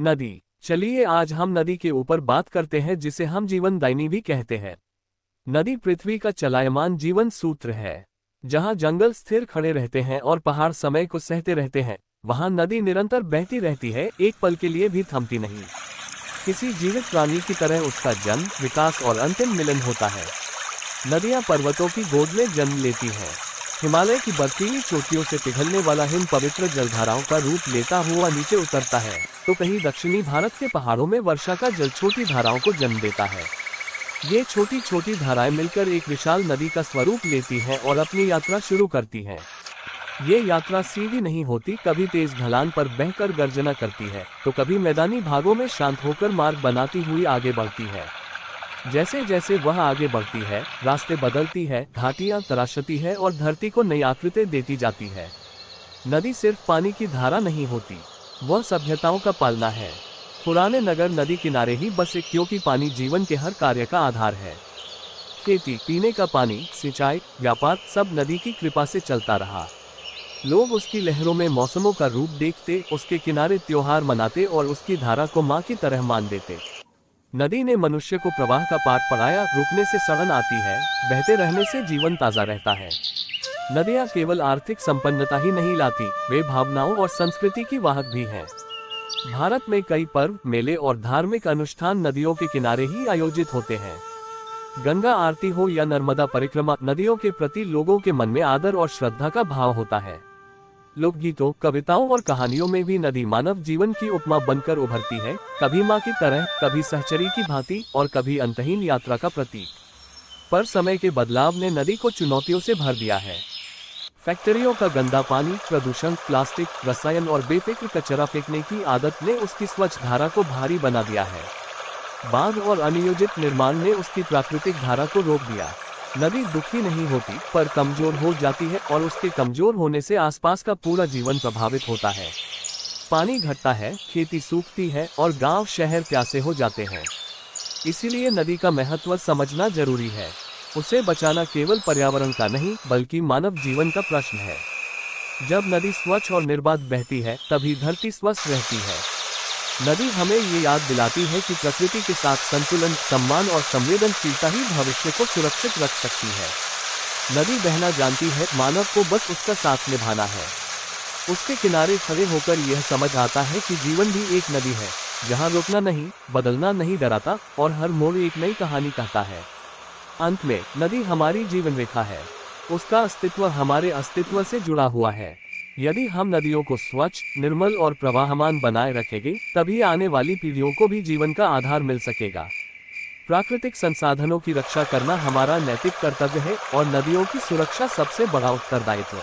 नदी। चलिए आज हम नदी के ऊपर बात करते हैं जिसे हम जीवनदायिनी भी कहते हैं। नदी पृथ्वी का चलायमान जीवन सूत्र है। जहां जंगल स्थिर खड़े रहते हैं और पहाड़ समय को सहते रहते हैं, वहां नदी निरंतर बहती रहती है, एक पल के लिए भी थमती नहीं। किसी जीवित प्राणी की तरह उसका जन्म, विकास और अंतिम मिलन होता है। नदियां पर्वतों की गोद में जन्म लेती हैं। हिमालय की बर्फीली चोटियों से पिघलने वाला हिम पवित्र जलधाराओं का रूप लेता हुआ नीचे उतरता है, तो कहीं दक्षिणी भारत के पहाड़ों में वर्षा का जल छोटी धाराओं को जन्म देता है। ये छोटी छोटी धाराएं मिलकर एक विशाल नदी का स्वरूप लेती हैं और अपनी यात्रा शुरू करती हैं। ये यात्रा सीधी नहीं होती, कभी तेज ढलान पर बहकर गर्जना करती है, तो कभी मैदानी भागों में शांत होकर मार्ग बनाती हुई आगे बढ़ती है। जैसे जैसे वह आगे बढ़ती है, रास्ते बदलती है, घाटियां तराशती है और धरती को नई आकृति देती जाती है। नदी सिर्फ पानी की धारा नहीं होती, वह सभ्यताओं का पालना है। पुराने नगर नदी किनारे ही बसे क्योंकि पानी जीवन के हर कार्य का आधार है। खेती, पीने का पानी, सिंचाई, व्यापार सब नदी की कृपा से चलता रहा। लोग उसकी लहरों में मौसमों का रूप देखते, उसके किनारे त्योहार मनाते और उसकी धारा को माँ की तरह मान देते। नदी ने मनुष्य को प्रवाह का पाठ पढ़ाया, रुकने से सड़न आती है, बहते रहने से जीवन ताजा रहता है। नदियाँ केवल आर्थिक संपन्नता ही नहीं लाती, वे भावनाओं और संस्कृति की वाहक भी हैं। भारत में कई पर्व, मेले और धार्मिक अनुष्ठान नदियों के किनारे ही आयोजित होते हैं। गंगा आरती हो या नर्मदा परिक्रमा, नदियों के प्रति लोगों के मन में आदर और श्रद्धा का भाव होता है। लोकगीतों, कविताओं और कहानियों में भी नदी मानव जीवन की उपमा बनकर उभरती है, कभी माँ की तरह, कभी सहचरी की भांति और कभी अंतहीन यात्रा का प्रतीक। पर समय के बदलाव ने नदी को चुनौतियों से भर दिया है। फैक्ट्रियों का गंदा पानी, प्रदूषण, प्लास्टिक, रसायन और बेफिक्र कचरा फेंकने की आदत ने उसकी स्वच्छ धारा को भारी बना दिया है। बांध और अनियोजित निर्माण ने उसकी प्राकृतिक धारा को रोक दिया। नदी दुखी नहीं होती, पर कमजोर हो जाती है और उसके कमजोर होने से आसपास का पूरा जीवन प्रभावित होता है। पानी घटता है, खेती सूखती है और गांव शहर प्यासे हो जाते हैं। इसीलिए नदी का महत्व समझना जरूरी है। उसे बचाना केवल पर्यावरण का नहीं, बल्कि मानव जीवन का प्रश्न है। जब नदी स्वच्छ और निर्बाध बहती है, तभी धरती स्वस्थ रहती है। नदी हमें ये याद दिलाती है कि प्रकृति के साथ संतुलन, सम्मान और संवेदनशीलता ही भविष्य को सुरक्षित रख सकती है। नदी बहना जानती है, मानव को बस उसका साथ निभाना है। उसके किनारे खड़े होकर यह समझ आता है कि जीवन भी एक नदी है, जहाँ रुकना नहीं, बदलना नहीं डराता और हर मोड़ एक नई कहानी कहता है। अंत में, नदी हमारी जीवन रेखा है। उसका अस्तित्व हमारे अस्तित्व से जुड़ा हुआ है। यदि हम नदियों को स्वच्छ, निर्मल और प्रवाहमान बनाए रखेंगे, तभी आने वाली पीढ़ियों को भी जीवन का आधार मिल सकेगा। प्राकृतिक संसाधनों की रक्षा करना हमारा नैतिक कर्तव्य है और नदियों की सुरक्षा सबसे बड़ा उत्तरदायित्व।